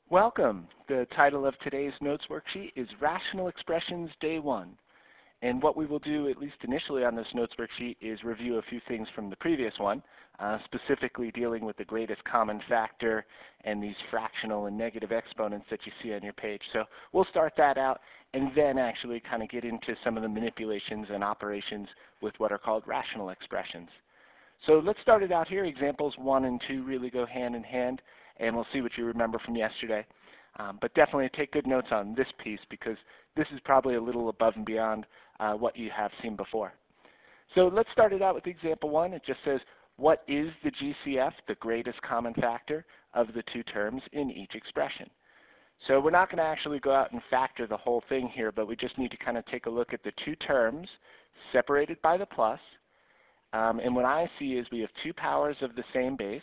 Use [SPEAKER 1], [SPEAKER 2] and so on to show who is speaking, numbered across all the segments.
[SPEAKER 1] Welcome. The title of today's notes worksheet is Rational Expressions Day 1. And what we will do, at least initially on this notes worksheet, is review a few things from the previous one, specifically dealing with the greatest common factor and these fractional and negative exponents that you see on your page. So we'll start that out and then actually kind of get into some of the manipulations and operations with what are called rational expressions. So let's start it out here. Examples 1 and 2 really go hand in hand, and we'll see what you remember from yesterday. But definitely take good notes on this piece because this is probably a little above and beyond what you have seen before. So let's start it out with example 1. It just says, what is the GCF, the greatest common factor, of the two terms in each expression? So we're not going to actually go out and factor the whole thing here, but we just need to kind of take a look at the two terms separated by the plus. And what I see is we have two powers of the same base.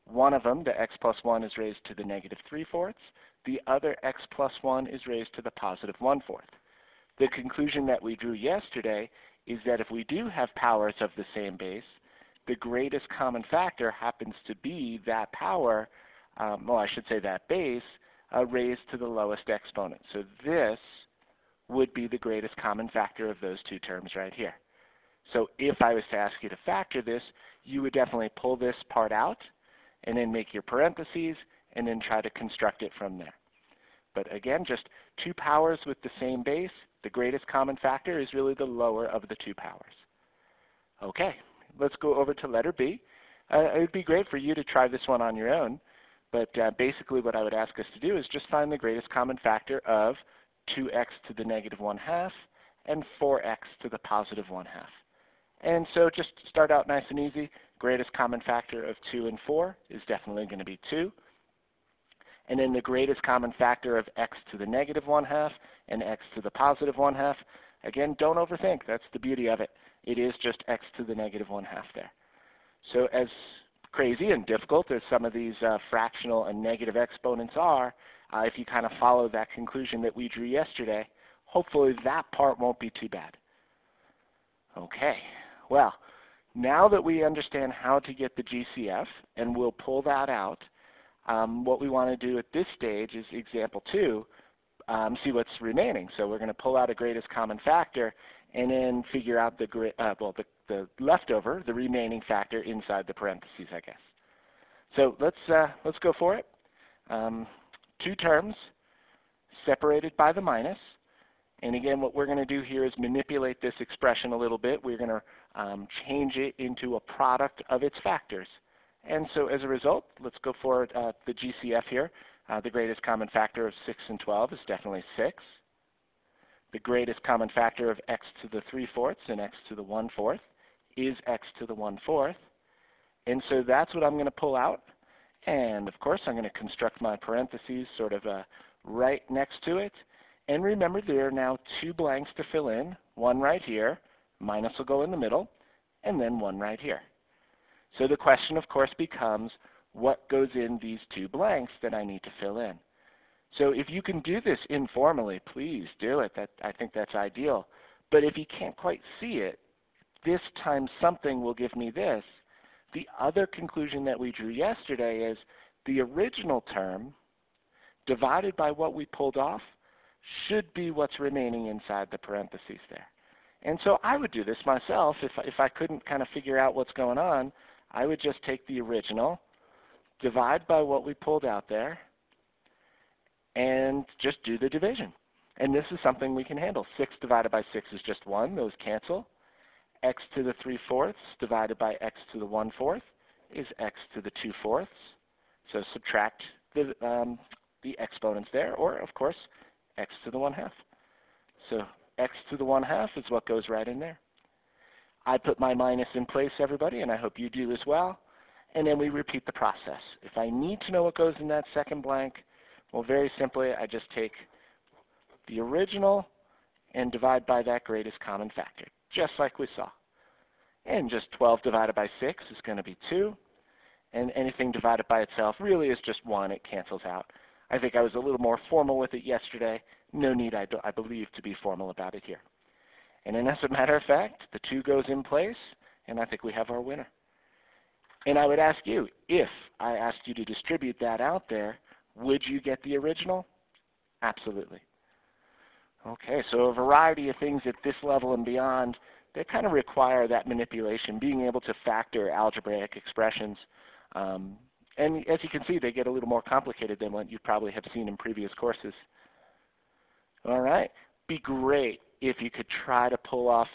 [SPEAKER 1] One of them, the x plus 1, is raised to the negative 3/4. The other x plus 1 is raised to the positive 1/4. The conclusion that we drew yesterday is that if we do have powers of the same base, the greatest common factor happens to be that power, well, I should say that base, raised to the lowest exponent. So this would be the greatest common factor of those two terms right here. So if I was to ask you to factor this, you would definitely pull this part out and then make your parentheses and then try to construct it from there. But again, just two powers with the same base. The greatest common factor is really the lower of the two powers. Okay, let's go over to letter B. It would be great for you to try this one on your own, but basically what I would ask us to do is just find the greatest common factor of 2x to the negative 1/2 and 4x to the positive 1/2. And so just start out nice and easy. Greatest common factor of 2 and 4 is definitely going to be 2. And then the greatest common factor of x to the negative 1/2 and x to the positive 1/2. Again, don't overthink. That's the beauty of it. It is just x to the negative 1/2 there. So as crazy and difficult as some of these fractional and negative exponents are, if you kind of follow that conclusion that we drew yesterday, hopefully that part won't be too bad. Okay. Well, now that we understand how to get the GCF, and we'll pull that out, what we want to do at this stage is example 2, see what's remaining. So we're going to pull out a greatest common factor and then figure out the leftover, the remaining factor inside the parentheses, I guess. So let's go for it. Two terms separated by the minus. And again, what we're going to do here is manipulate this expression a little bit. We're going to change it into a product of its factors. And so as a result, let's go for the GCF here. The greatest common factor of 6 and 12 is definitely 6. The greatest common factor of x to the 3/4 and x to the 1/4 is x to the 1/4. And so that's what I'm going to pull out. And of course, I'm going to construct my parentheses sort of right next to it. And remember, there are now two blanks to fill in, one right here, minus will go in the middle, and then one right here. So the question, of course, becomes what goes in these two blanks that I need to fill in. So if you can do this informally, please do it. I think that's ideal. But if you can't quite see it, this times something will give me this. The other conclusion that we drew yesterday is the original term divided by what we pulled off should be what's remaining inside the parentheses there. And so I would do this myself. If I couldn't kind of figure out what's going on, I would just take the original, divide by what we pulled out there, and just do the division. And this is something we can handle. 6 divided by 6 is just 1. Those cancel. X to the 3/4 divided by x to the 1/4 is x to the 2/4. So subtract the exponents there, or of course, x to the 1/2. So x to the 1/2 is what goes right in there. I put my minus in place, everybody, and I hope you do as well. And then we repeat the process. If I need to know what goes in that second blank, well, very simply, I just take the original and divide by that greatest common factor, just like we saw. And just 12 divided by 6 is going to be 2. And anything divided by itself really is just 1. It cancels out. I think I was a little more formal with it yesterday. No need, I believe, to be formal about it here. And then as a matter of fact, the 2 goes in place, and I think we have our winner. And I would ask you, if I asked you to distribute that out there, Would you get the original? Absolutely. Okay, so a variety of things at this level and beyond that kind of require that manipulation, being able to factor algebraic expressions. And as you can see, they get a little more complicated than what you probably have seen in previous courses. All right, be great if you could try to pull off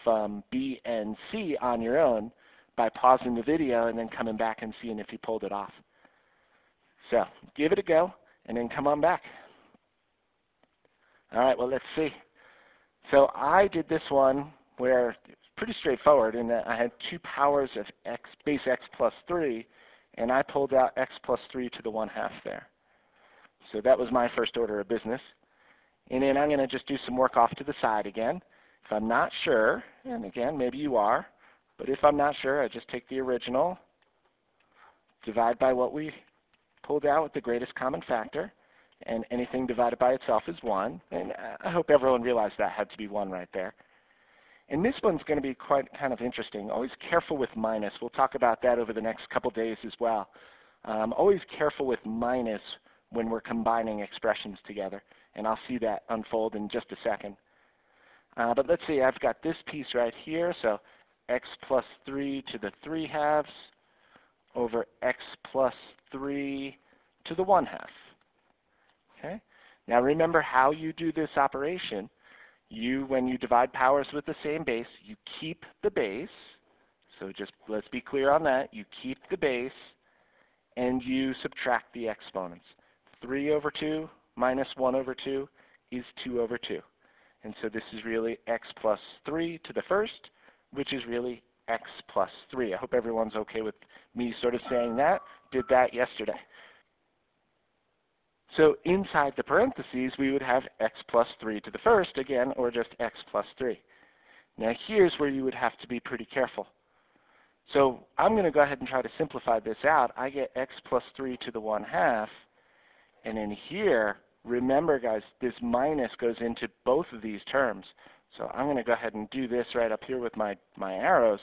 [SPEAKER 1] B and C on your own by pausing the video and then coming back and seeing if you pulled it off. So give it a go and then come on back. All right, well, let's see. So I did this one where it's pretty straightforward in that I had 2 powers of x, base x plus 3, and I pulled out x plus 3 to the 1/2 there. So that was my first order of business. And then I'm going to just do some work off to the side again. If I'm not sure, and again, maybe you are, but if I'm not sure, I just take the original, divide by what we pulled out with the greatest common factor, and anything divided by itself is 1. And I hope everyone realized that had to be 1 right there. And this one's going to be quite kind of interesting. Always careful with minus. We'll talk about that over the next couple days as well. Always careful with minus when we're combining expressions together. And I'll see that unfold in just a second. But let's see, I've got this piece right here. So x plus 3 to the 3/2 over x plus 3 to the 1/2. Okay? Now remember how you do this operation. When you divide powers with the same base, you keep the base. So just let's be clear on that. You keep the base and you subtract the exponents. 3 over 2 minus 1 over 2 is 2 over 2. And so this is really x plus 3 to the first, which is really x plus 3. I hope everyone's okay with me sort of saying that. Did that yesterday. So inside the parentheses, we would have x plus 3 to the first again, or just x plus 3. Now here's where you would have to be pretty careful. So I'm going to go ahead and try to simplify this out. I get x plus 3 to the 1/2, and in here, remember guys, this minus goes into both of these terms. So I'm going to go ahead and do this right up here with my arrows.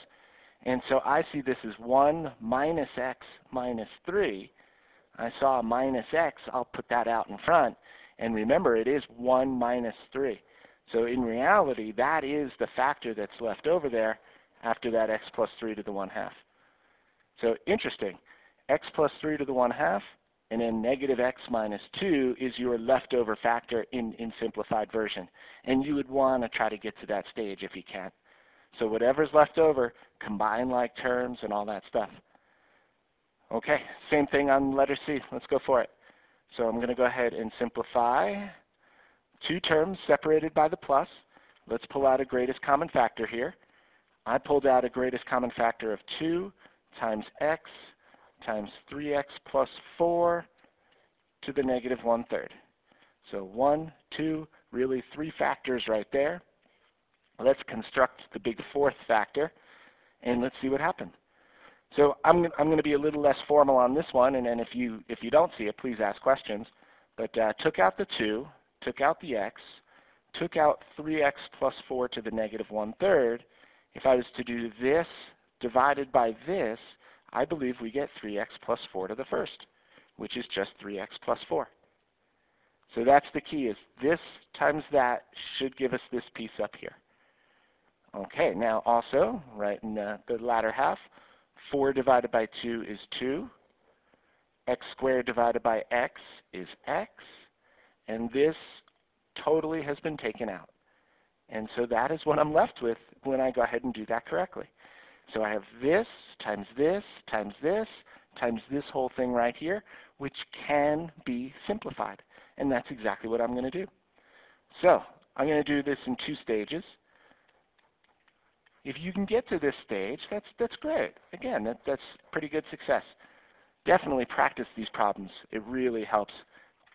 [SPEAKER 1] And so I see this as 1 minus x minus 3. I saw a minus x, I'll put that out in front. And remember, it is 1 minus 3. So in reality, that is the factor that's left over there after that x plus 3 to the 1/2. So interesting. X plus 3 to the 1/2, and then negative x minus 2 is your leftover factor in simplified version. And you would want to try to get to that stage if you can. So whatever's left over, combine like terms and all that stuff. Okay, same thing on letter C. Let's go for it. So I'm going to go ahead and simplify 2 terms separated by the plus. Let's pull out a greatest common factor here. I pulled out a greatest common factor of 2 times x times 3x plus 4 to the negative 1/3. So 1, 2, really 3 factors right there. Let's construct the big 4th factor, and let's see what happened. So I'm going to be a little less formal on this one, and then if you don't see it, please ask questions. But took out the 2, took out the x, took out 3x plus 4 to the negative 1/3. If I was to do this divided by this, I believe we get 3x plus 4 to the first, which is just 3x plus 4. So that's the key, is this times that should give us this piece up here. Okay, now also, right in the latter half, 4 divided by 2 is 2. X squared divided by x is x. And this totally has been taken out. And so that is what I'm left with when I go ahead and do that correctly. So I have this times this times this times this whole thing right here, which can be simplified. And that's exactly what I'm going to do. So I'm going to do this in 2 stages. If you can get to this stage, that's great. Again, that's pretty good success. Definitely practice these problems. It really helps.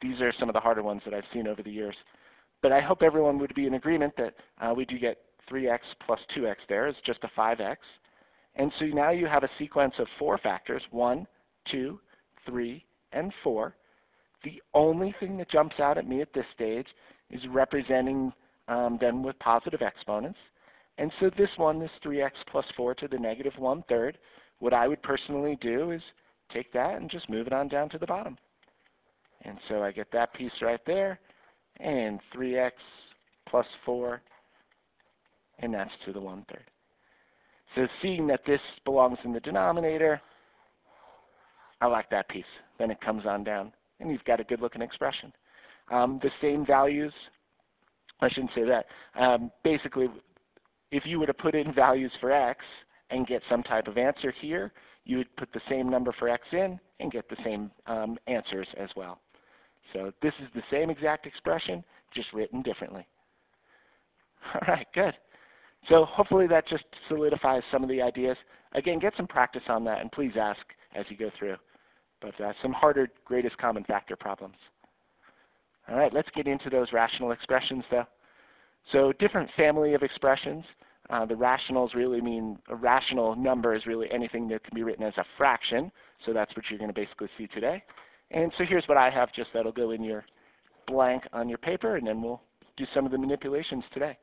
[SPEAKER 1] These are some of the harder ones that I've seen over the years. But I hope everyone would be in agreement that we do get 3x plus 2x there is just a 5x. And so now you have a sequence of 4 factors, 1, 2, 3, and 4. The only thing that jumps out at me at this stage is representing them with positive exponents. And so this one, this 3x plus 4 to the negative 1/3, what I would personally do is take that and just move it on down to the bottom. And so I get that piece right there, and 3x plus 4, and that's to the 1/3. So seeing that this belongs in the denominator, I like that piece. Then it comes on down, and you've got a good-looking expression. The same values, I shouldn't say that. Basically, if you were to put in values for x and get some type of answer here, you would put the same number for x in and get the same answers as well. So this is the same exact expression, just written differently. All right, good. So hopefully that just solidifies some of the ideas. Again, get some practice on that, and please ask as you go through. But some harder greatest common factor problems. All right, let's get into those rational expressions, though. So different family of expressions. The rationals really mean a rational number is really anything that can be written as a fraction. So that's what you're going to basically see today. And so here's what I have, just that'll go in your blank on your paper, and then we'll do some of the manipulations today.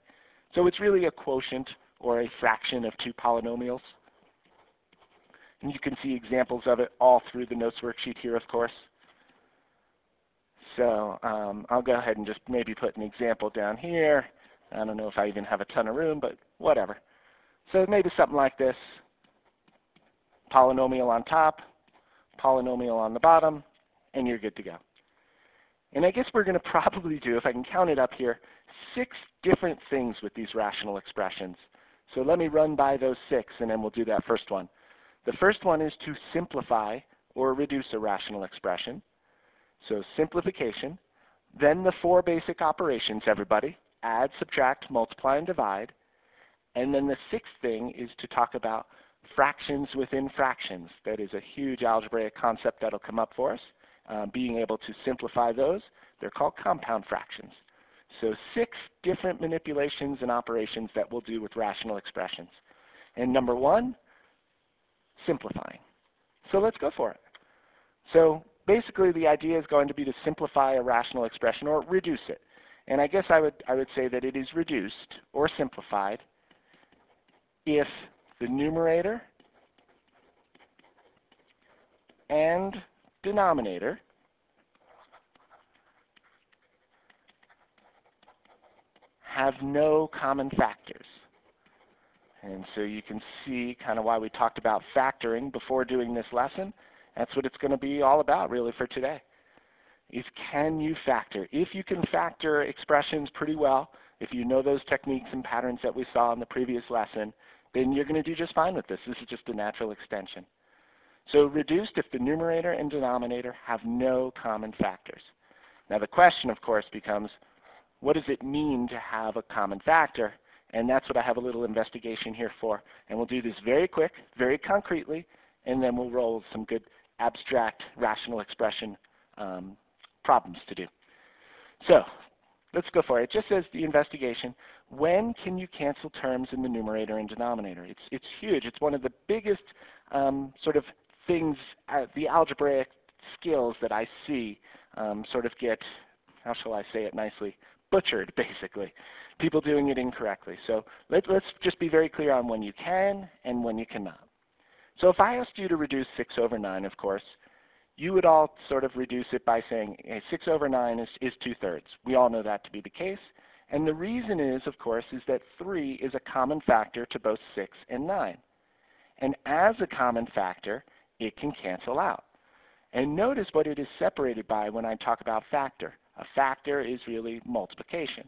[SPEAKER 1] So it's really a quotient or a fraction of two polynomials. And you can see examples of it all through the notes worksheet here, of course. So I'll go ahead and just maybe put an example down here. I don't know if I even have a ton of room, but whatever. So maybe something like this. Polynomial on top, polynomial on the bottom, and you're good to go. And I guess we're going to probably do, if I can count it up here, 6 different things with these rational expressions. So let me run by those 6, and then we'll do that first one. The first one is to simplify or reduce a rational expression. So simplification. Then the 4 basic operations, everybody. Add, subtract, multiply, and divide. And then the 6th thing is to talk about fractions within fractions. That is a huge algebraic concept that'll come up for us. Being able to simplify those, they're called compound fractions. So 6 different manipulations and operations that we'll do with rational expressions. And number 1, simplifying. So let's go for it. So basically the idea is going to be to simplify a rational expression or reduce it. And I guess I would say that it is reduced or simplified if the numerator and denominator have no common factors. And so you can see kind of why we talked about factoring before doing this lesson. That's what it's going to be all about really for today. Is can you factor? If you can factor expressions pretty well, if you know those techniques and patterns that we saw in the previous lesson, then you're going to do just fine with this. This is just a natural extension. So reduced if the numerator and denominator have no common factors. Now the question, of course, becomes, what does it mean to have a common factor? And that's what I have a little investigation here for. And we'll do this very quick, very concretely, and then we'll roll some good abstract rational expression problems to do. So let's go for it. It just says the investigation. When can you cancel terms in the numerator and denominator? It's huge. It's one of the biggest sort of things, the algebraic skills that I see sort of get, how shall I say it nicely, butchered, basically. People doing it incorrectly. So let's just be very clear on when you can and when you cannot. So if I asked you to reduce 6 over 9, of course, you would all sort of reduce it by saying, hey, 6 over 9 is 2/3. We all know that to be the case. And the reason is, of course, is that 3 is a common factor to both 6 and 9. And as a common factor, it can cancel out. And notice what it is separated by when I talk about factor. A factor is really multiplication.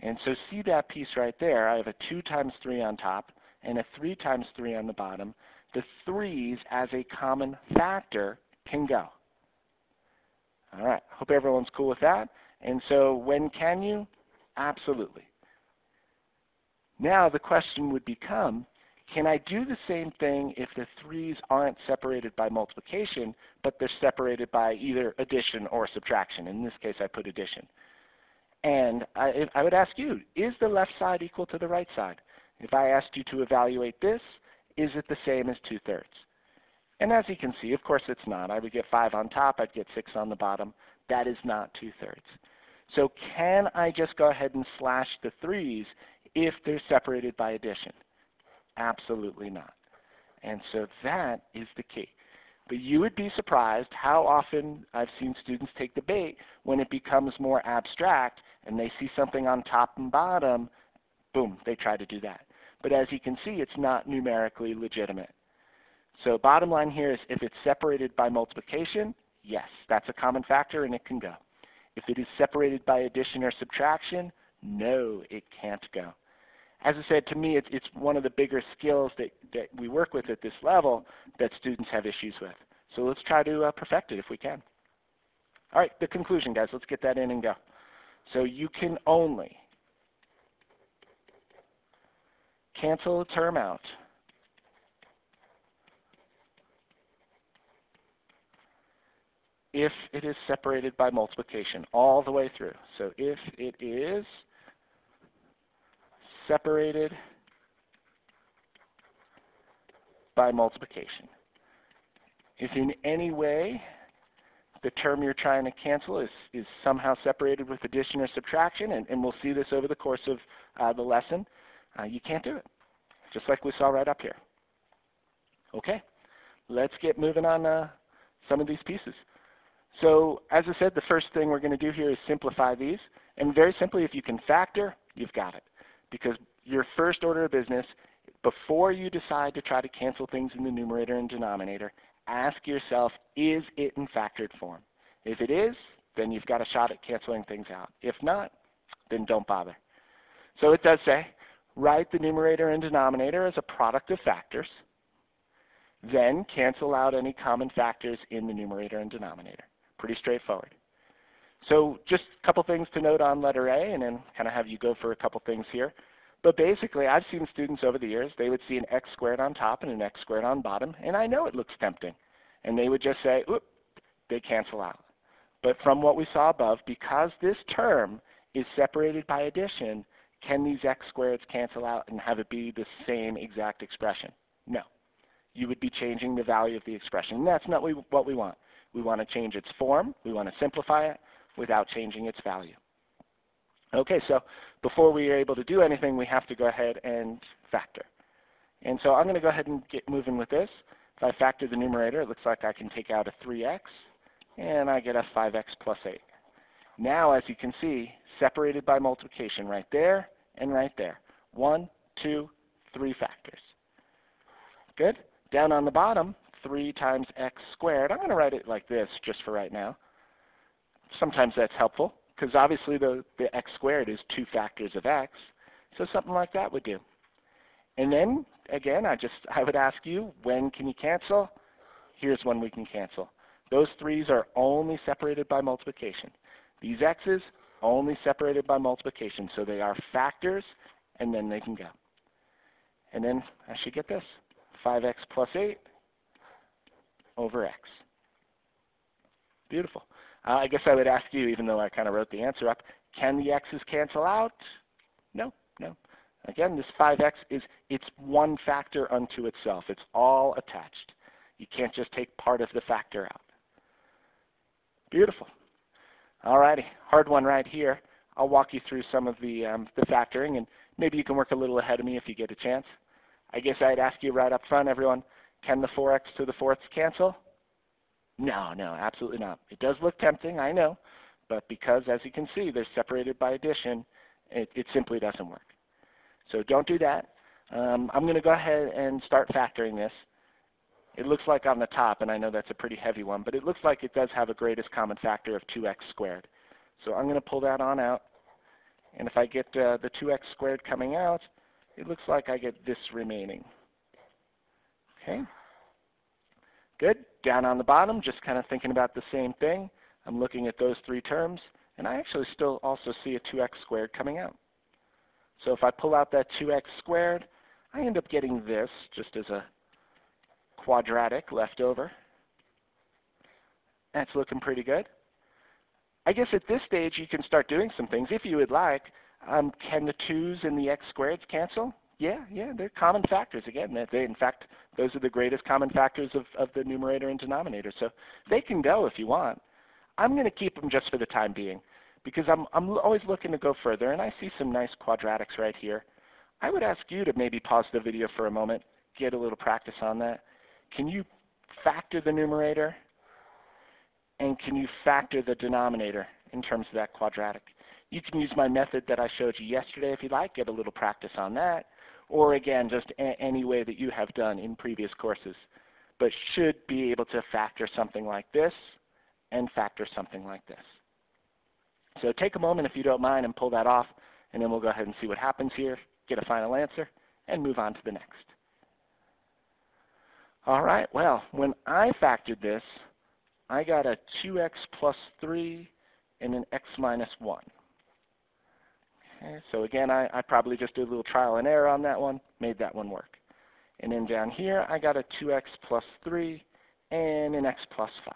[SPEAKER 1] And so see that piece right there. I have a 2 times 3 on top and a 3 times 3 on the bottom. The 3's as a common factor can go. All right, hope everyone's cool with that. And so when can you? Absolutely. Now the question would become, can I do the same thing if the 3's aren't separated by multiplication, but they're separated by either addition or subtraction? In this case, I put addition. And I would ask you, is the left side equal to the right side? If I asked you to evaluate this, is it the same as 2/3? And as you can see, of course it's not. I would get 5 on top, I'd get 6 on the bottom. That is not 2/3. So can I just go ahead and slash the 3's if they're separated by addition? Absolutely not. And so that is the key. But you would be surprised how often I've seen students take the bait when it becomes more abstract and they see something on top and bottom, boom, they try to do that. But as you can see, it's not numerically legitimate. So bottom line here is if it's separated by multiplication, yes, that's a common factor and it can go. If it is separated by addition or subtraction, no, it can't go. As I said, to me, it's one of the bigger skills that we work with at this level that students have issues with. So let's try to perfect it if we can. All right, the conclusion, guys. Let's get that in and go. So you can only cancel a term out if it is separated by multiplication all the way through. So if it is separated by multiplication. If in any way the term you're trying to cancel is somehow separated with addition or subtraction, and we'll see this over the course of the lesson, you can't do it, just like we saw right up here. Okay, let's get moving on some of these pieces. So as I said, the first thing we're going to do here is simplify these. And very simply, if you can factor, you've got it. Because your first order of business, before you decide to try to cancel things in the numerator and denominator, ask yourself, is it in factored form? If it is, then you've got a shot at canceling things out. If not, then don't bother. So it does say, write the numerator and denominator as a product of factors, then cancel out any common factors in the numerator and denominator. Pretty straightforward. So just a couple things to note on letter A, and then kind of have you go for a couple things here. But basically, I've seen students over the years, they would see an x squared on top and an x squared on bottom, and I know it looks tempting. And they would just say, oop, they cancel out. But from what we saw above, because this term is separated by addition, can these x squareds cancel out and have it be the same exact expression? No. You would be changing the value of the expression, and that's not what we want. We want to change its form. We want to simplify it without changing its value. Okay, so before we are able to do anything, we have to go ahead and factor. And so I'm going to go ahead and get moving with this. If I factor the numerator, it looks like I can take out a 3x, and I get a 5x plus 8. Now, as you can see, separated by multiplication right there and right there. 1, 2, 3 factors. Good? Down on the bottom, 3 times x squared. I'm going to write it like this just for right now. Sometimes that's helpful, because obviously the x squared is 2 factors of x, so something like that would do. And then, again, I would ask you, when can you cancel? Here's when we can cancel. Those 3's are only separated by multiplication. These x's, only separated by multiplication, so they are factors, and then they can go. And then I should get this, 5x plus 8 over x. Beautiful. I guess I would ask you, even though I kind of wrote the answer up, can the x's cancel out? No, no. Again, this 5x it's one factor unto itself. It's all attached. You can't just take part of the factor out. Beautiful. All righty, hard one right here. I'll walk you through some of the factoring, and maybe you can work a little ahead of me if you get a chance. I guess I'd ask you right up front, everyone, can the 4x to the 4ths cancel? No, no, absolutely not. It does look tempting, I know, but because, as you can see, they're separated by addition, it simply doesn't work. So don't do that. I'm going to go ahead and start factoring this. It looks like on the top, and I know that's a pretty heavy one, but it looks like it does have a greatest common factor of 2x squared. So I'm going to pull that on out, and if I get the 2x squared coming out, it looks like I get this remaining. Okay. Good. Down on the bottom, just kind of thinking about the same thing. I'm looking at those 3 terms, and I actually still also see a 2x squared coming out. So if I pull out that 2x squared, I end up getting this just as a quadratic left over. That's looking pretty good. I guess at this stage you can start doing some things if you would like. Can the 2's and the x squareds cancel? Yeah, they're common factors. Again, in fact, those are the greatest common factors of the numerator and denominator. So they can go if you want. I'm going to keep them just for the time being because I'm always looking to go further, and I see some nice quadratics right here. I would ask you to maybe pause the video for a moment, get a little practice on that. Can you factor the numerator? And can you factor the denominator in terms of that quadratic? You can use my method that I showed you yesterday if you'd like, get a little practice on that, or again, just any way that you have done in previous courses, but should be able to factor something like this and factor something like this. So take a moment if you don't mind and pull that off, and then we'll go ahead and see what happens here, get a final answer, and move on to the next. All right, well, when I factored this, I got a 2x plus 3 and an x minus 1. Okay, so again, I probably just did a little trial and error on that one, made that one work. And then down here, I got a 2x plus 3 and an x plus 5.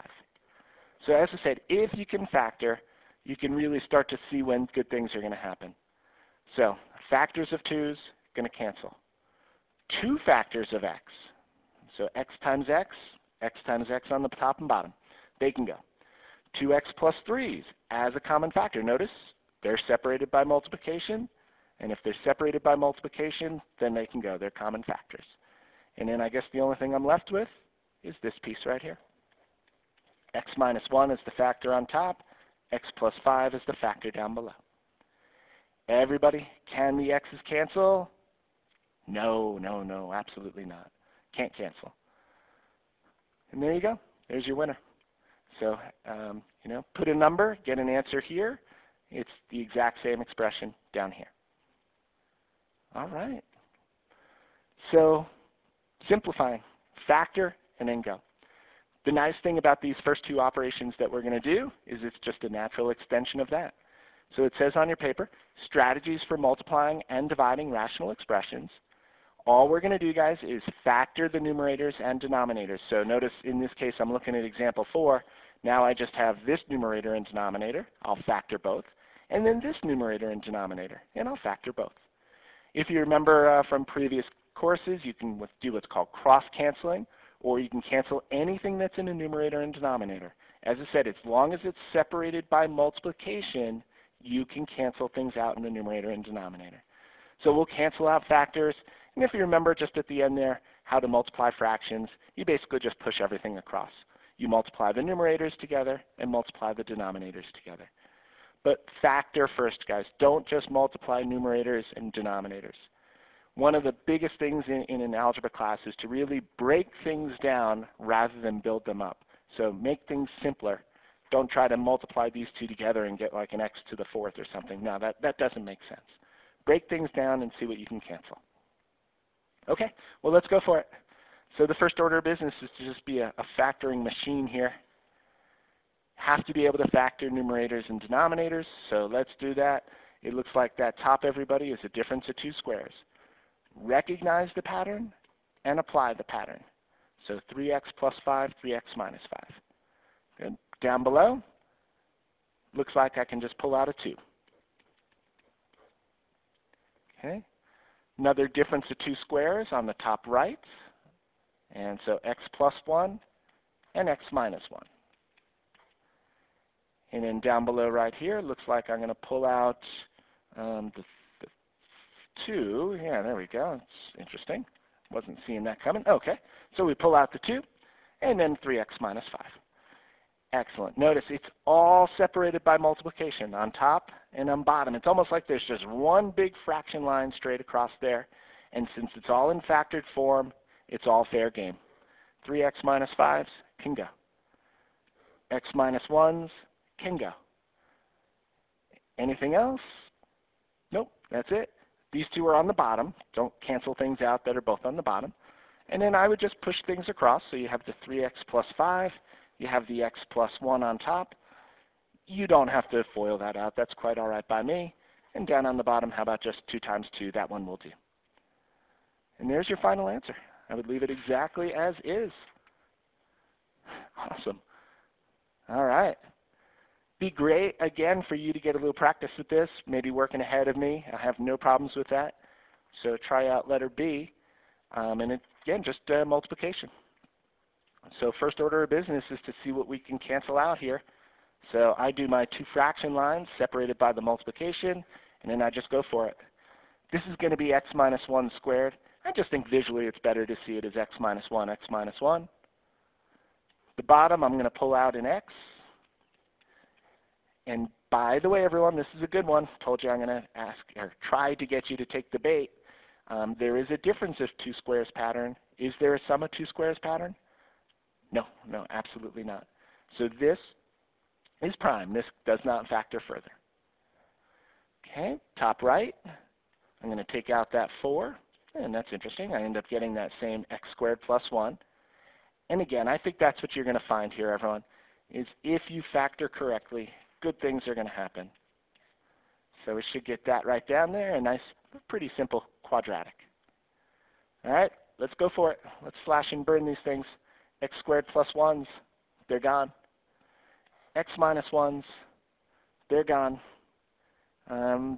[SPEAKER 1] So as I said, if you can factor, you can really start to see when good things are going to happen. So factors of 2's going to cancel. 2 factors of x, so x times x times x on the top and bottom, they can go. 2x plus 3's as a common factor. Notice they're separated by multiplication, and if they're separated by multiplication, then they can go. They're common factors. And then I guess the only thing I'm left with is this piece right here. X minus 1 is the factor on top. X plus 5 is the factor down below. Everybody, can the x's cancel? No, no, no, absolutely not. Can't cancel. And there you go. There's your winner. So, put a number, get an answer here. It's the exact same expression down here. All right. So, simplifying, factor, and then go. The nice thing about these first two operations that we're going to do is it's just a natural extension of that. So it says on your paper, strategies for multiplying and dividing rational expressions. All we're going to do, guys, is factor the numerators and denominators. So notice in this case I'm looking at example 4. Now I just have this numerator and denominator. I'll factor both. And then this numerator and denominator, and I'll factor both. If you remember from previous courses, you can do what's called cross-canceling, or you can cancel anything that's in a numerator and denominator. As I said, as long as it's separated by multiplication, you can cancel things out in the numerator and denominator. So we'll cancel out factors, and if you remember just at the end there how to multiply fractions, you basically just push everything across. You multiply the numerators together and multiply the denominators together. But factor first, guys. Don't just multiply numerators and denominators. One of the biggest things in an algebra class is to really break things down rather than build them up. So make things simpler. Don't try to multiply these two together and get like an x to the 4th or something. No, that doesn't make sense. Break things down and see what you can cancel. Okay, well, let's go for it. So the first order of business is to just be a factoring machine here. Have to be able to factor numerators and denominators, so let's do that. It looks like that top, everybody, is a difference of 2 squares. Recognize the pattern and apply the pattern. So 3x plus 5, 3x minus 5. And down below, looks like I can just pull out a 2. Okay. Another difference of 2 squares on the top right. And so x plus 1 and x minus 1. And then down below right here, looks like I'm going to pull out the 2. Yeah, there we go. It's interesting. Wasn't seeing that coming. Okay, so we pull out the 2, and then 3x minus 5. Excellent. Notice it's all separated by multiplication on top and on bottom. It's almost like there's just one big fraction line straight across there. And since it's all in factored form, it's all fair game. 3x minus 5s can go. X minus 1s can go. Anything else? Nope, that's it. These two are on the bottom. Don't cancel things out that are both on the bottom. And then I would just push things across. So you have the 3x plus 5. You have the x plus 1 on top. You don't have to FOIL that out. That's quite all right by me. And down on the bottom, how about just 2 times 2? That one will do. And there's your final answer. I would leave it exactly as is. Awesome. All right. Be great, again, for you to get a little practice with this, maybe working ahead of me. I have no problems with that. So try out letter B. And again, just multiplication. So first order of business is to see what we can cancel out here. So I do my 2 fraction lines separated by the multiplication, and then I just go for it. This is going to be x minus 1 squared. I just think visually it's better to see it as x minus 1, x minus 1. the bottom, I'm going to pull out an x. And by the way, everyone, this is a good one. Told you I'm going to ask or try to get you to take the bait. There is a difference of two squares pattern. Is there a sum of two squares pattern? No, no, absolutely not. So this is prime. This does not factor further. Okay, top right, I'm going to take out that 4, and that's interesting. I end up getting that same x squared plus 1. And again, I think that's what you're going to find here, everyone, is if you factor correctly, good things are going to happen. So we should get that right down there, a nice, pretty simple quadratic. All right, let's go for it. Let's slash and burn these things. X squared plus 1s, they're gone. X minus 1s, they're gone.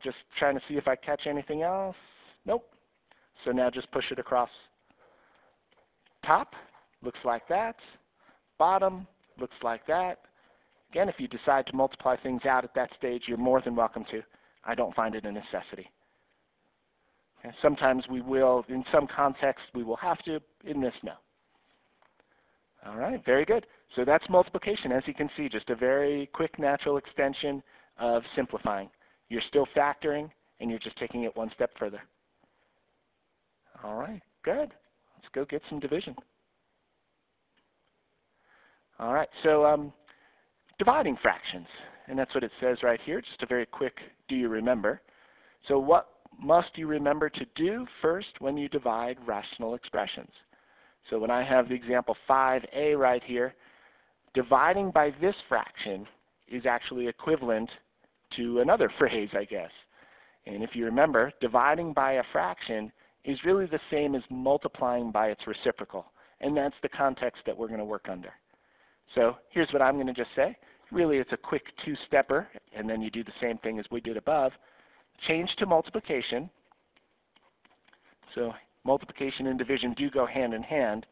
[SPEAKER 1] Just trying to see if I catch anything else. Nope. So now just push it across. Top looks like that. Bottom looks like that. Again, if you decide to multiply things out at that stage, you're more than welcome to. I don't find it a necessity. And sometimes we will, in some contexts, we will have to. In this, no. All right, very good. So that's multiplication. As you can see, just a very quick natural extension of simplifying. You're still factoring, and you're just taking it one step further. All right, good. Let's go get some division. All right, so dividing fractions, and that's what it says right here, just a very quick do you remember. So what must you remember to do first when you divide rational expressions? So when I have the example 5a right here, dividing by this fraction is actually equivalent to another phrase, I guess. And if you remember, dividing by a fraction is really the same as multiplying by its reciprocal. And that's the context that we're going to work under. So here's what I'm going to just say. Really, it's a quick two-stepper, and then you do the same thing as we did above. Change to multiplication. So multiplication and division do go hand in hand.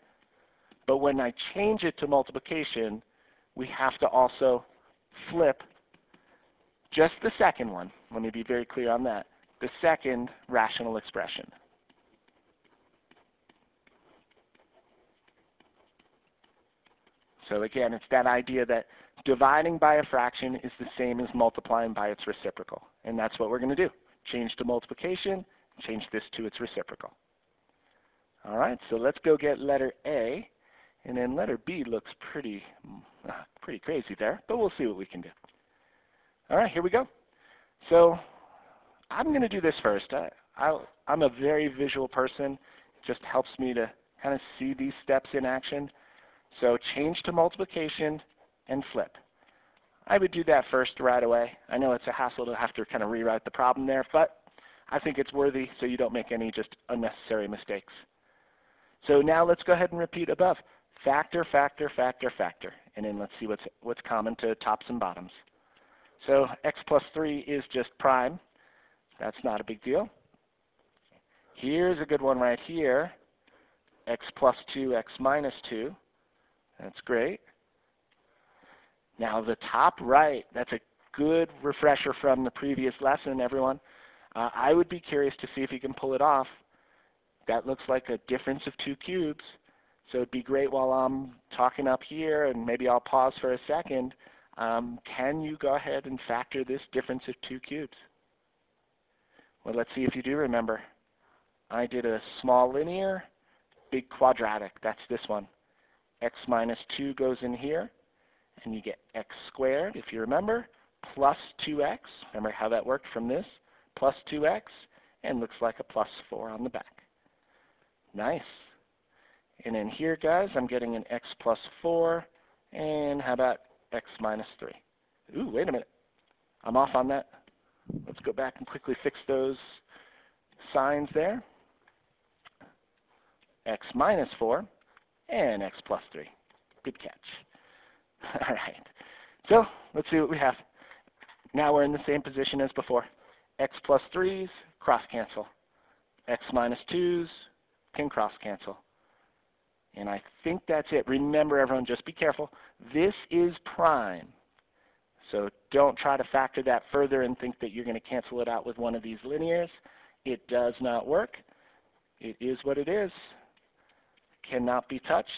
[SPEAKER 1] But when I change it to multiplication, we have to also flip just the second one. Let me be very clear on that. The second rational expression. So again, it's that idea that dividing by a fraction is the same as multiplying by its reciprocal. And that's what we're going to do. Change to multiplication, change this to its reciprocal. All right, so let's go get letter A. And then letter B looks pretty crazy there, but we'll see what we can do. All right, here we go. So I'm going to do this first. I'm a very visual person. It just helps me to kind of see these steps in action. So change to multiplication and flip. I would do that first right away. I know it's a hassle to have to kind of rewrite the problem there, but I think it's worthy so you don't make any just unnecessary mistakes. So now let's go ahead and repeat above. Factor, factor, factor, factor. And then let's see what's common to tops and bottoms. So x plus 3 is just prime. That's not a big deal. Here's a good one right here. X plus 2, x minus 2. That's great. Now the top right, that's a good refresher from the previous lesson, everyone. I would be curious to see if you can pull it off. That looks like a difference of 2 cubes. So it'd be great while I'm talking up here, and maybe I'll pause for a second. Can you go ahead and factor this difference of 2 cubes? Well, let's see if you do remember. I did a small linear, big quadratic. That's this one. X minus 2 goes in here, and you get x squared, if you remember, plus 2x. Remember how that worked from this? Plus 2x, and looks like a plus 4 on the back. Nice. And then here, guys, I'm getting an x plus 4, and how about x minus 3? Ooh, wait a minute. I'm off on that. Let's go back and quickly fix those signs there. X minus 4 and x plus 3. Good catch. All right. So let's see what we have. Now we're in the same position as before. X plus 3s cross cancel. X minus 2s can cross cancel. And I think that's it. Remember, everyone, just be careful. This is prime. So don't try to factor that further and think that you're going to cancel it out with one of these linears. It does not work. It is what it is. Cannot be touched.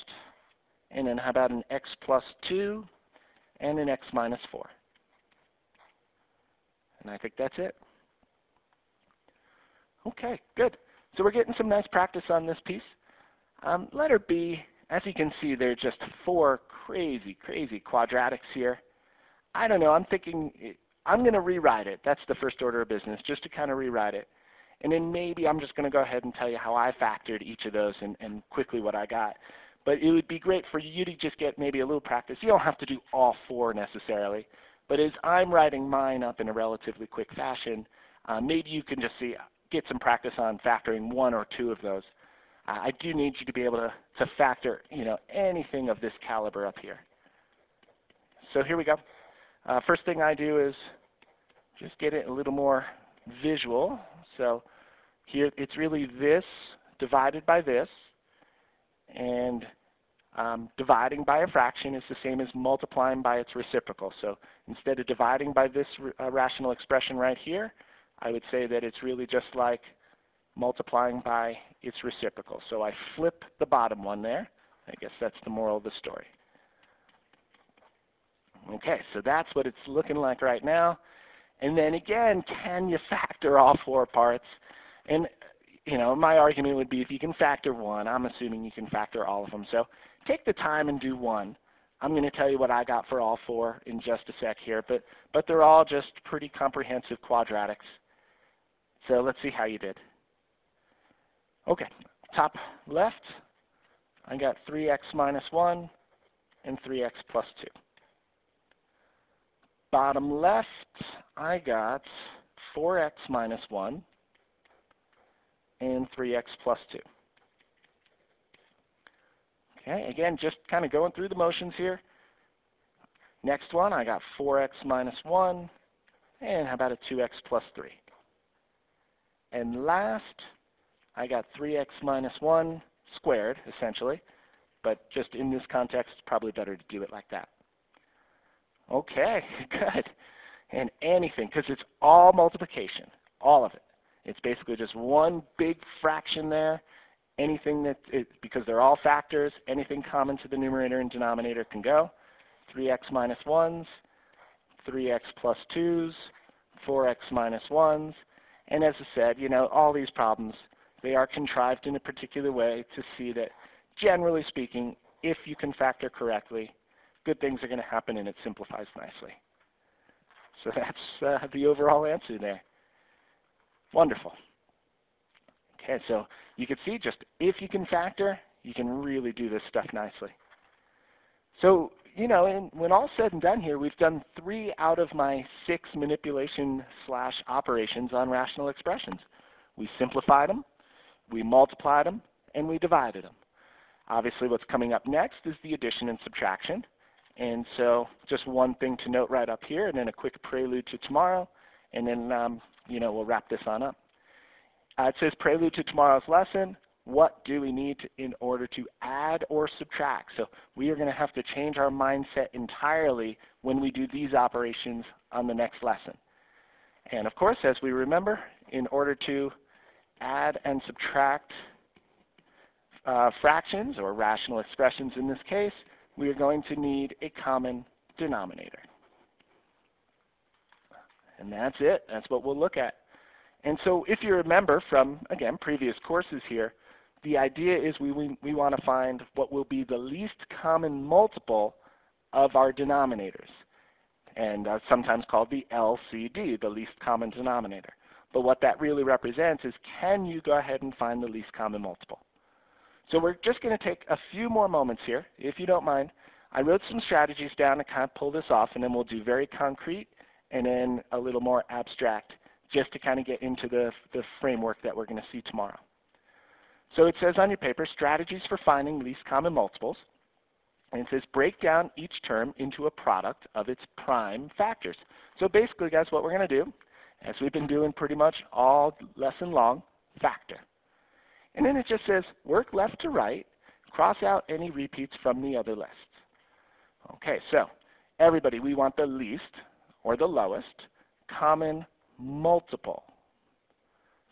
[SPEAKER 1] And then how about an x plus 2 and an x minus 4? And I think that's it. Okay, good. So we're getting some nice practice on this piece. Letter B, as you can see, there are just 4 crazy, crazy quadratics here. I don't know, I'm thinking I'm going to rewrite it. That's the first order of business, just to kind of rewrite it. And then maybe I'm just going to go ahead and tell you how I factored each of those and quickly what I got. But it would be great for you to just get maybe a little practice. You don't have to do all 4 necessarily. But as I'm writing mine up in a relatively quick fashion, maybe you can just get some practice on factoring 1 or 2 of those. I do need you to be able to factor, anything of this caliber up here. So here we go. First thing I do is just get it a little more visual. So here it's really this divided by this, and dividing by a fraction is the same as multiplying by its reciprocal. So instead of dividing by this rational expression right here, I would say that it's really just like multiplying by its reciprocal. So I flip the bottom one there. I guess that's the moral of the story. Okay, so that's what it's looking like right now. And then again, can you factor all 4 parts? And my argument would be if you can factor 1, I'm assuming you can factor all of them. So take the time and do 1. I'm going to tell you what I got for all 4 in just a sec here, but they're all just pretty comprehensive quadratics. So let's see how you did. Okay, top left, I got 3x minus 1 and 3x plus 2. Bottom left, I got 4x minus 1 and 3x plus 2. Okay, again, just kind of going through the motions here. Next one, I got 4x minus 1, and how about a 2x plus 3? And last, I got 3x minus 1 squared, essentially, but just in this context, it's probably better to do it like that. Okay, good. And anything, because it's all multiplication, all of it. It's basically just one big fraction there. Anything because they're all factors, anything common to the numerator and denominator can go. 3x minus 1s, 3x plus 2s, 4x minus 1s. And as I said, all these problems, they are contrived in a particular way to see that, generally speaking, if you can factor correctly, good things are going to happen and it simplifies nicely. So that's the overall answer there. Wonderful. Okay, so you can see just if you can factor, you can really do this stuff nicely. So, when all's said and done here, we've done 3 out of my 6 manipulation/operations on rational expressions. We simplified them, we multiplied them, and we divided them. Obviously, what's coming up next is the addition and subtraction. And so just one thing to note right up here, and then a quick prelude to tomorrow, and then, we'll wrap this on up. It says prelude to tomorrow's lesson. What do we need in order to add or subtract? So we are going to have to change our mindset entirely when we do these operations on the next lesson. And of course, as we remember, in order to add and subtract fractions, or rational expressions in this case, we are going to need a common denominator. And that's it. That's what we'll look at. And so if you remember from, again, previous courses here, the idea is we want to find what will be the least common multiple of our denominators, and sometimes called the LCD, the least common denominator. But what that really represents is, can you go ahead and find the least common multiple? So we're just going to take a few more moments here, if you don't mind. I wrote some strategies down to kind of pull this off, and then we'll do very concrete and then a little more abstract, just to kind of get into the framework that we're going to see tomorrow. So it says on your paper, strategies for finding least common multiples. And it says break down each term into a product of its prime factors. So basically, guys, what we're going to do, as we've been doing pretty much all lesson long, factor. And then it just says work left to right, cross out any repeats from the other lists. Okay, so everybody, we want the least, or the lowest, common multiple.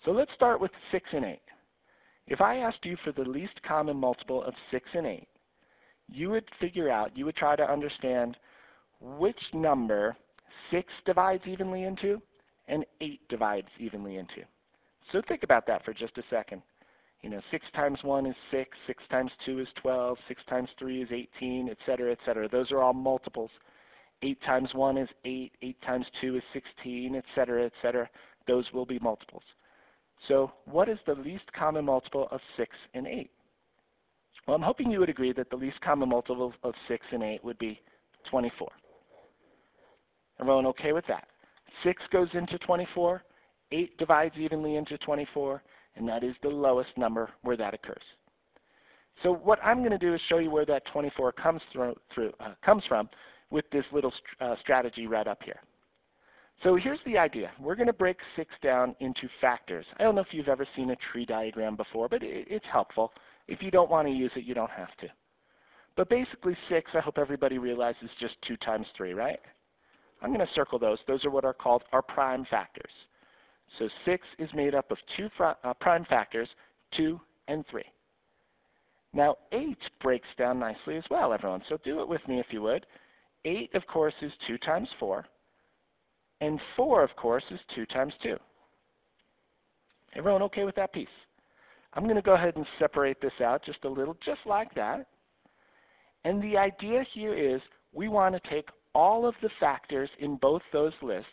[SPEAKER 1] So let's start with 6 and 8. If I asked you for the least common multiple of 6 and 8, you would figure out, you would try to understand which number 6 divides evenly into and 8 divides evenly into. So think about that for just a second. 6 times 1 is 6, 6 times 2 is 12, 6 times 3 is 18, etc., etc. Those are all multiples. 8 times 1 is 8, 8 times 2 is 16, etc., etc. Those will be multiples. So what is the least common multiple of 6 and 8? Well, I'm hoping you would agree that the least common multiple of 6 and 8 would be 24. Everyone okay with that? 6 goes into 24, 8 divides evenly into 24, and that is the lowest number where that occurs. So what I'm going to do is show you where that 24 comes from with this little strategy right up here. So here's the idea. We're going to break 6 down into factors. I don't know if you've ever seen a tree diagram before, but it's helpful. If you don't want to use it, you don't have to. But basically 6, I hope everybody realizes, just 2 times 3, right? I'm going to circle those. Those are what are called our prime factors. So 6 is made up of 2 prime factors, 2 and 3. Now 8 breaks down nicely as well, everyone. So do it with me if you would. 8, of course, is 2 times 4. And 4, of course, is 2 times 2. Everyone okay with that piece? I'm going to go ahead and separate this out just a little, just like that. And the idea here is we want to take all of the factors in both those lists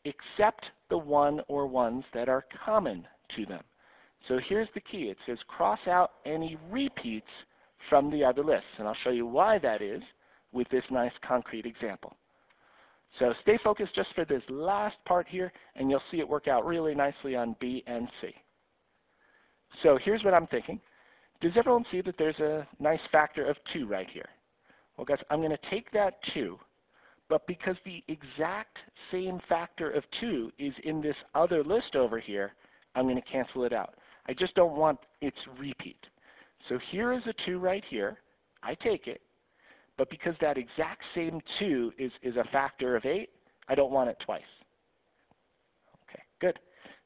[SPEAKER 1] except the 1 or ones that are common to them. So here's the key. It says cross out any repeats from the other lists. And I'll show you why that is with this nice concrete example. So stay focused just for this last part here, and you'll see it work out really nicely on B and C. So here's what I'm thinking. Does everyone see that there's a nice factor of 2 right here? Well, guys, I'm going to take that 2, but because the exact same factor of 2 is in this other list over here, I'm going to cancel it out. I just don't want its repeat. So here is a 2 right here. I take it. But because that exact same 2 is a factor of 8, I don't want it twice. Okay, good.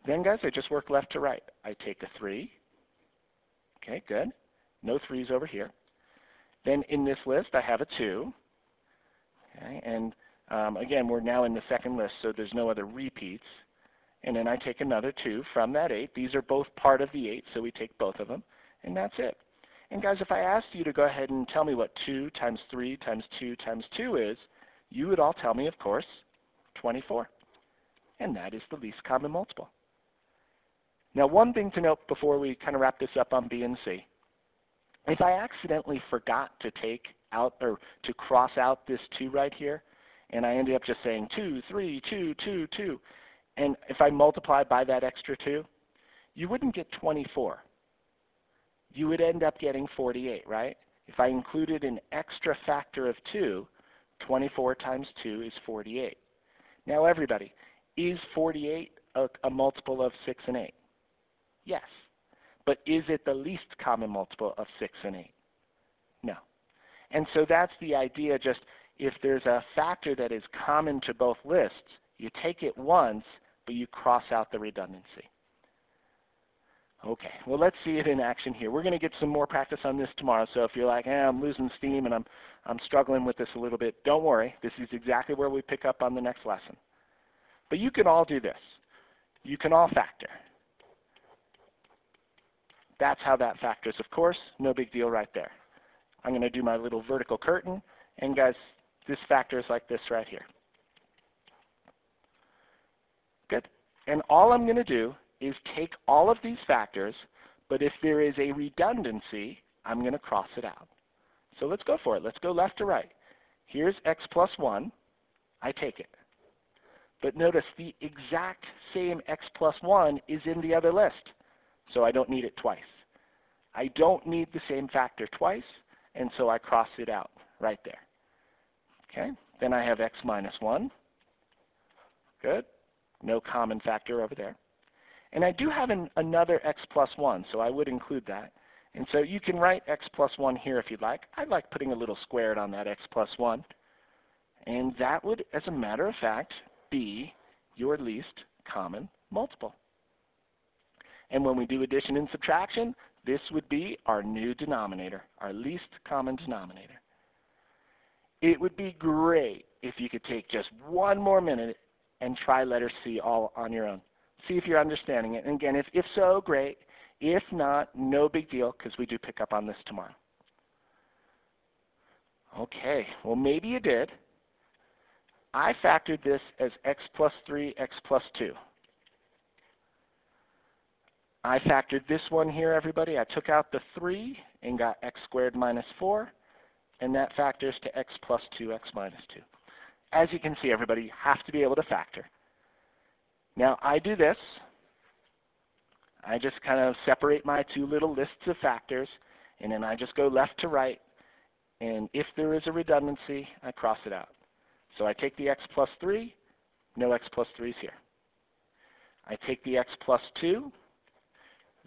[SPEAKER 1] Then, guys, I just work left to right. I take a 3. Okay, good. No 3s over here. Then in this list, I have a 2. Okay, and again, we're now in the second list, so there's no other repeats. And then I take another 2 from that 8. These are both part of the 8, so we take both of them, and that's it. And guys, if I asked you to go ahead and tell me what 2 times 3 times 2 times 2 is, you would all tell me, of course, 24. And that is the least common multiple. Now, one thing to note before we kind of wrap this up on B and C. If I accidentally forgot to take out or to cross out this 2 right here, and I ended up just saying 2, 3, 2, 2, 2, and if I multiply by that extra 2, you wouldn't get 24. You would end up getting 48, right? If I included an extra factor of 2, 24 times 2 is 48. Now, everybody, is 48 a multiple of 6 and 8? Yes. But is it the least common multiple of 6 and 8? No. And so that's the idea. Just if there's a factor that is common to both lists, you take it once, but you cross out the redundancy. Okay, well, let's see it in action here. We're going to get some more practice on this tomorrow, so if you're like, I'm losing steam and I'm struggling with this a little bit, don't worry. This is exactly where we pick up on the next lesson. But you can all do this. You can all factor. That's how that factors, of course. No big deal right there. I'm going to do my little vertical curtain, and guys, this factor is like this right here. Good. And all I'm going to do is take all of these factors, but if there is a redundancy, I'm going to cross it out. So let's go for it. Let's go left to right. Here's x plus 1. I take it. But notice the exact same x plus 1 is in the other list, so I don't need it twice. I don't need the same factor twice, and so I cross it out right there. Okay, then I have x minus 1. Good. No common factor over there. And I do have another x plus 1, so I would include that. And so you can write x plus 1 here if you'd like. I'd like putting a little squared on that x plus 1. And that would, as a matter of fact, be your least common multiple. And when we do addition and subtraction, This would be our new denominator, our least common denominator. It would be great if you could take just one more minute and try letter C all on your own. See if you're understanding it. And again, if so, great. If not, no big deal, because we do pick up on this tomorrow. Okay, well maybe you did. I factored this as x plus 3, x plus 2. I factored this one here, everybody. I took out the 3 and got x squared minus 4, and that factors to x plus 2, x minus 2. As you can see, everybody, you have to be able to factor. Now, I do this. I just kind of separate my two little lists of factors, and then I just go left to right, and if there is a redundancy, I cross it out. So I take the x plus 3, no x plus 3 is here. I take the x plus 2,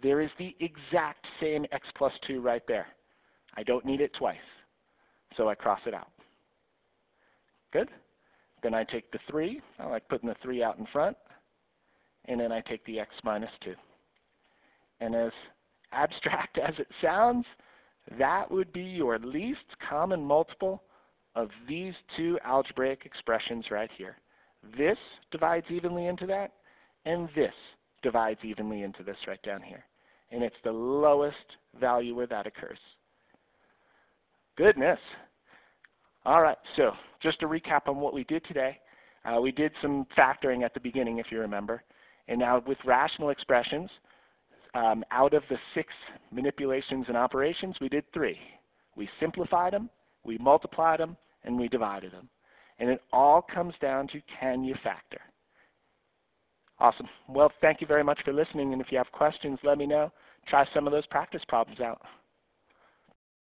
[SPEAKER 1] there is the exact same x plus 2 right there. I don't need it twice, so I cross it out. Good? Then I take the 3, I like putting the 3 out in front, and then I take the x minus 2. And as abstract as it sounds, that would be your least common multiple of these two algebraic expressions right here. This divides evenly into that, and this divides evenly into this right down here. And it's the lowest value where that occurs. Goodness. All right, so just to recap on what we did today, we did some factoring at the beginning, if you remember. And now with rational expressions, out of the 6 manipulations and operations, we did 3. We simplified them, we multiplied them, and we divided them. And it all comes down to, can you factor? Awesome. Well, thank you very much for listening, and if you have questions, let me know. Try some of those practice problems out.